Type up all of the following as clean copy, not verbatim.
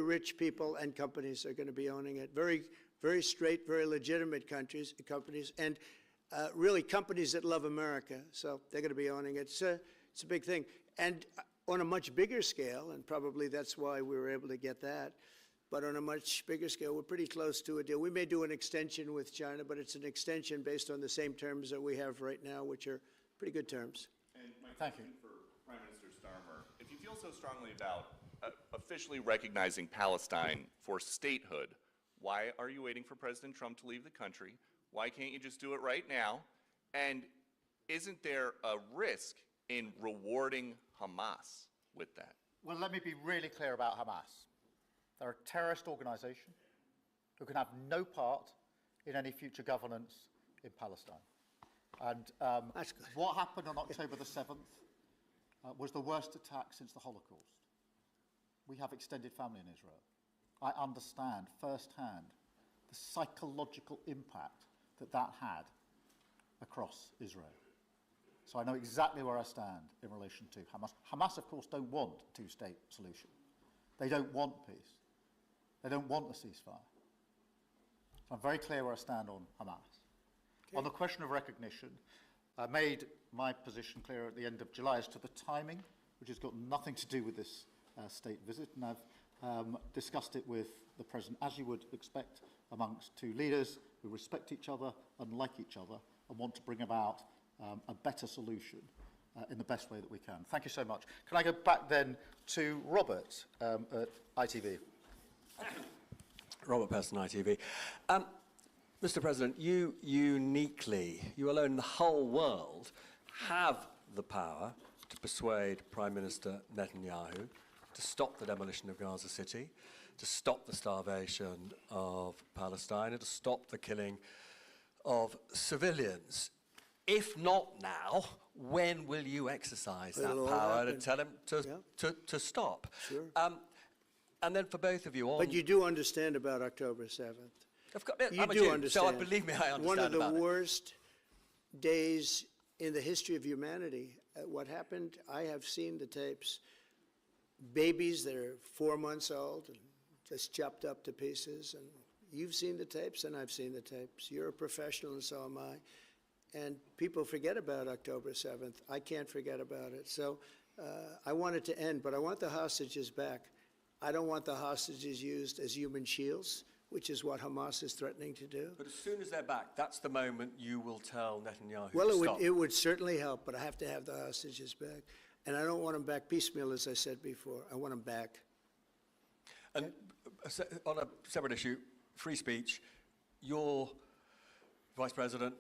rich people and companies are going to be owning it. Very, very straight, very legitimate companies, and really companies that love America. So they're going to be owning it. It's a big thing. And on a much bigger scale, and probably that's why we were able to get that, but on a much bigger scale, we're pretty close to a deal. We may do an extension with China, but it's an extension based on the same terms that we have right now, which are pretty good terms. And my question for Prime Minister Starmer, if you feel so strongly about officially recognizing Palestine for statehood, why are you waiting for President Trump to leave the country? Why can't you just do it right now? And isn't there a risk in rewarding Hamas with that? Well, let me be really clear about Hamas. They're a terrorist organisation who can have no part in any future governance in Palestine. And what happened on October the 7th was the worst attack since the Holocaust. We have extended family in Israel. I understand firsthand the psychological impact that that had across Israel. So I know exactly where I stand in relation to Hamas. Hamas, of course, don't want a two-state solution. They don't want peace. They don't want a ceasefire. So I'm very clear where I stand on Hamas. Okay. On the question of recognition, I made my position clear at the end of July as to the timing, which has got nothing to do with this state visit, and I've discussed it with the President, as you would expect amongst two leaders who respect each other and like each other and want to bring about a better solution in the best way that we can. Thank you so much. Can I go back then to Robert at ITV? Robert Person, ITV. Mr. President, you alone in the whole world, have the power to persuade Prime Minister Netanyahu to stop the demolition of Gaza City, to stop the starvation of Palestine, and to stop the killing of civilians. If not now, when will you exercise that power and tell him to stop? Sure. And then for both of you... But you do understand about October 7th. Of course, you do understand. So believe me, I understand. One of the worst days in the history of humanity. What happened, I have seen the tapes. Babies that are 4 months old and just chopped up to pieces. And you've seen the tapes and I've seen the tapes. You're a professional and so am I. And people forget about October 7th. I can't forget about it. So I want it to end, but I want the hostages back. I don't want the hostages used as human shields, which is what Hamas is threatening to do. But as soon as they're back, that's the moment you will tell Netanyahu to stop. Well, it would certainly help, but I have to have the hostages back. And I don't want them back piecemeal, as I said before. I want them back. And on a separate issue, free speech, your Vice President,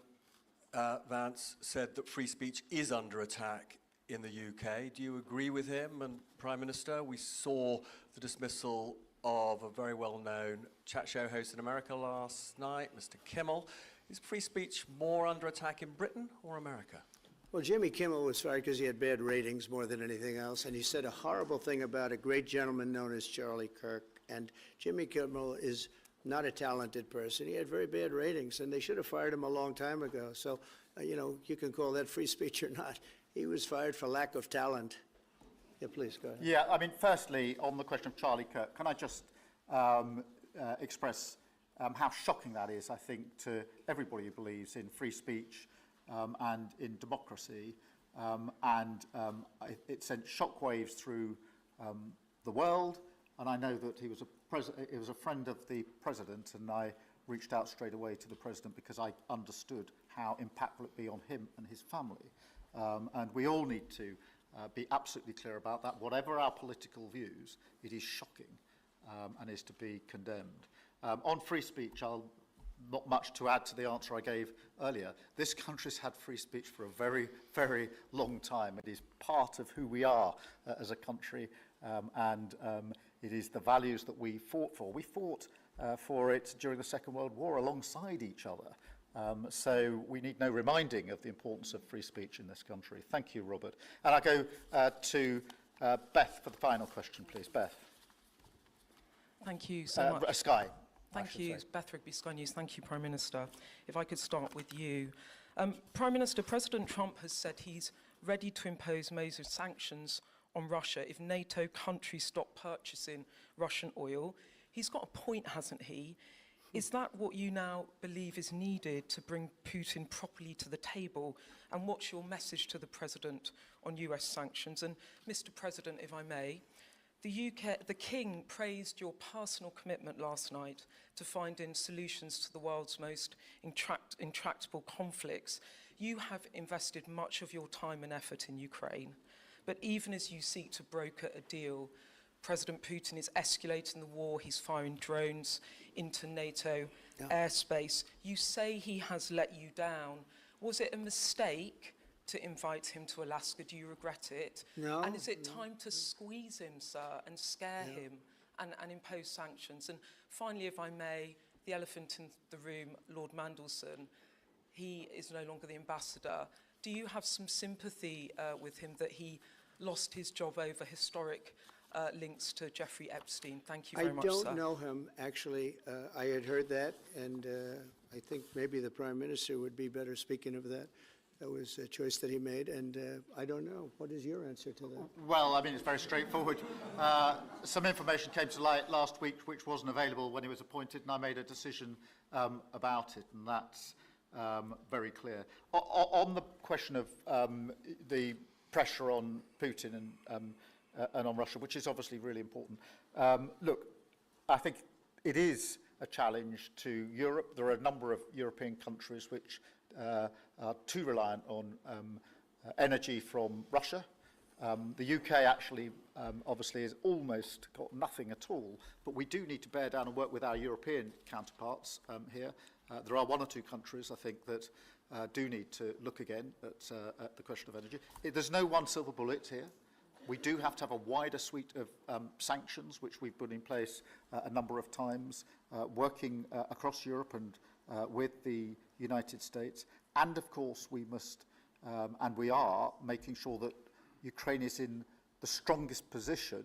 Vance, said that free speech is under attack in the UK. Do you agree with him? And Prime Minister, we saw the dismissal of a very well-known chat show host in America last night, Mr. Kimmel. Is free speech more under attack in Britain or America? Well, Jimmy Kimmel was fired because he had bad ratings more than anything else, and he said a horrible thing about a great gentleman known as Charlie Kirk. And Jimmy Kimmel is not a talented person. He had very bad ratings, and they should have fired him a long time ago. So, you know, you can call that free speech or not. He was fired for lack of talent. Yeah, please, go ahead. Yeah, I mean, firstly, on the question of Charlie Kirk, can I just express how shocking that is, I think, to everybody who believes in free speech and in democracy. It sent shockwaves through the world, and I know that he was a friend of the President, and I reached out straight away to the President because I understood how impactful it'd be on him and his family. And we all need to be absolutely clear about that. Whatever our political views, it is shocking and is to be condemned. On free speech, not much to add to the answer I gave earlier. This country's had free speech for a very, very long time. It is part of who we are as a country, and it is the values that we fought for. We fought for it during the Second World War alongside each other. So we need no reminding of the importance of free speech in this country. Thank you, Robert. And I go to Beth for the final question, please. Beth. Thank you so much. Sky. Thank you, Beth Rigby, Sky News. Thank you, Prime Minister. If I could start with you. Prime Minister, President Trump has said he's ready to impose major sanctions on Russia if NATO countries stop purchasing Russian oil. He's got a point, hasn't he? Is that what you now believe is needed to bring Putin properly to the table? And what's your message to the President on US sanctions? And Mr. President, if I may, the King praised your personal commitment last night to finding solutions to the world's most intractable conflicts. You have invested much of your time and effort in Ukraine, but even as you seek to broker a deal, President Putin is escalating the war. He's firing drones into NATO airspace. You say he has let you down. Was it a mistake to invite him to Alaska? Do you regret it? No. And is it time to squeeze him, sir, and scare him and impose sanctions? And finally, if I may, the elephant in the room, Lord Mandelson, he is no longer the ambassador. Do you have some sympathy with him that he lost his job over historic links to Jeffrey Epstein? Thank you very much, sir. I don't know him, actually. I had heard that, and I think maybe the Prime Minister would be better speaking of that. That was a choice that he made, and I don't know. What is your answer to that? Well, I mean, it's very straightforward. Some information came to light last week which wasn't available when he was appointed, and I made a decision about it, and that's very clear. On the question of the pressure on Putin and on Russia, which is obviously really important, look, I think it is a challenge to Europe. There are a number of European countries which are too reliant on energy from Russia. The UK actually obviously has almost got nothing at all, but we do need to bear down and work with our European counterparts here. There are one or two countries, I think, that do need to look again at the question of energy. There's no one silver bullet here. We do have to have a wider suite of sanctions, which we've put in place a number of times, working across Europe and with the United States. And of course, we must, and we are, making sure that Ukraine is in the strongest position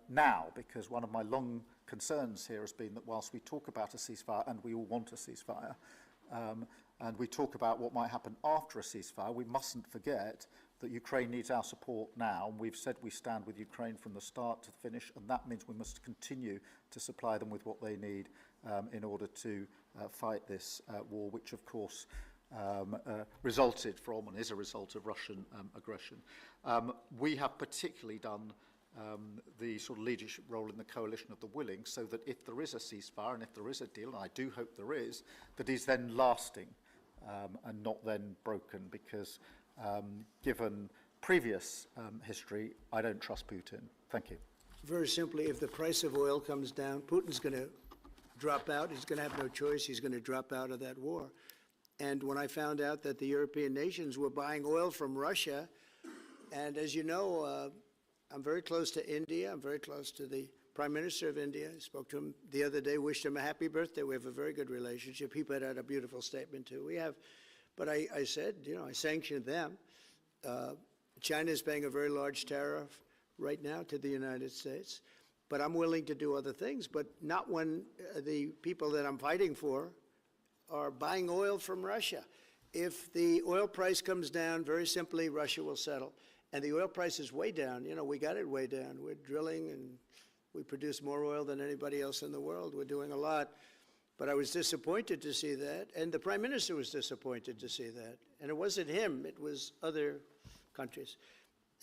now, because one of my long concerns here has been that whilst we talk about a ceasefire, and we all want a ceasefire, and we talk about what might happen after a ceasefire, we mustn't forget that Ukraine needs our support now. And we've said we stand with Ukraine from the start to the finish, and that means we must continue to supply them with what they need in order to fight this war, which of course resulted from and is a result of Russian aggression. We have particularly done the sort of leadership role in the coalition of the willing, so that if there is a ceasefire and if there is a deal, and I do hope there is, that is then lasting and not then broken, because given previous history, I don't trust Putin. Thank you. Very simply, if the price of oil comes down, Putin's going to drop out. He's going to have no choice. He's going to drop out of that war. And when I found out that the European nations were buying oil from Russia, and as you know, I'm very close to India. I'm very close to the Prime Minister of India. I spoke to him the other day, wished him a happy birthday. We have a very good relationship. He put out a beautiful statement, too. We have, but I said, you know, I sanctioned them. China is paying a very large tariff right now to the United States. But I'm willing to do other things, but not when the people that I'm fighting for are buying oil from Russia. If the oil price comes down, very simply, Russia will settle. And the oil price is way down. You know, we got it way down. We're drilling and we produce more oil than anybody else in the world. We're doing a lot. But I was disappointed to see that. And the Prime Minister was disappointed to see that. And it wasn't him. It was other countries.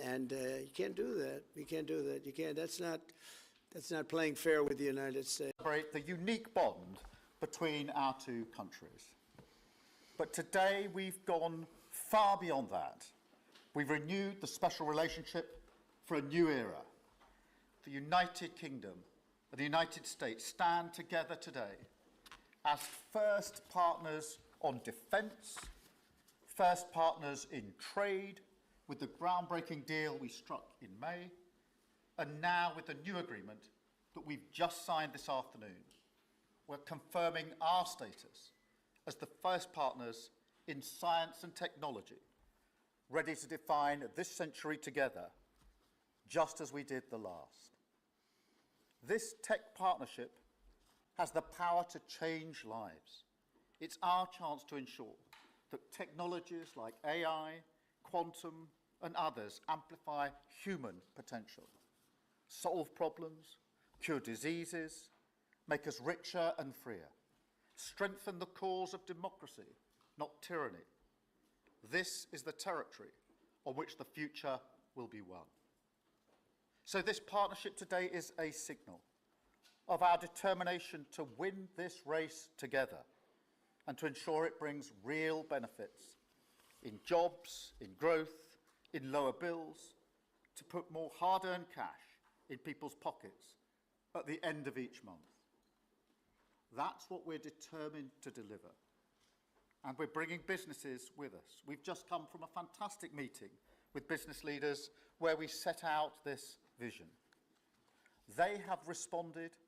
And you can't do that. You can't do that. You can't. That's not playing fair with the United States. The unique bond between our two countries. But today we've gone far beyond that. We've renewed the special relationship for a new era. The United Kingdom and the United States stand together today as first partners on defence, first partners in trade, with the groundbreaking deal we struck in May, and now with the new agreement that we've just signed this afternoon. We're confirming our status as the first partners in science and technology, ready to define this century together, just as we did the last. This tech partnership has the power to change lives. It's our chance to ensure that technologies like AI, quantum, and others amplify human potential, solve problems, cure diseases, make us richer and freer, strengthen the cause of democracy, not tyranny. This is the territory on which the future will be won. So this partnership today is a signal of our determination to win this race together and to ensure it brings real benefits in jobs, in growth, in lower bills, to put more hard-earned cash in people's pockets at the end of each month. That's what we're determined to deliver. And we're bringing businesses with us. We've just come from a fantastic meeting with business leaders where we set out this vision. They have responded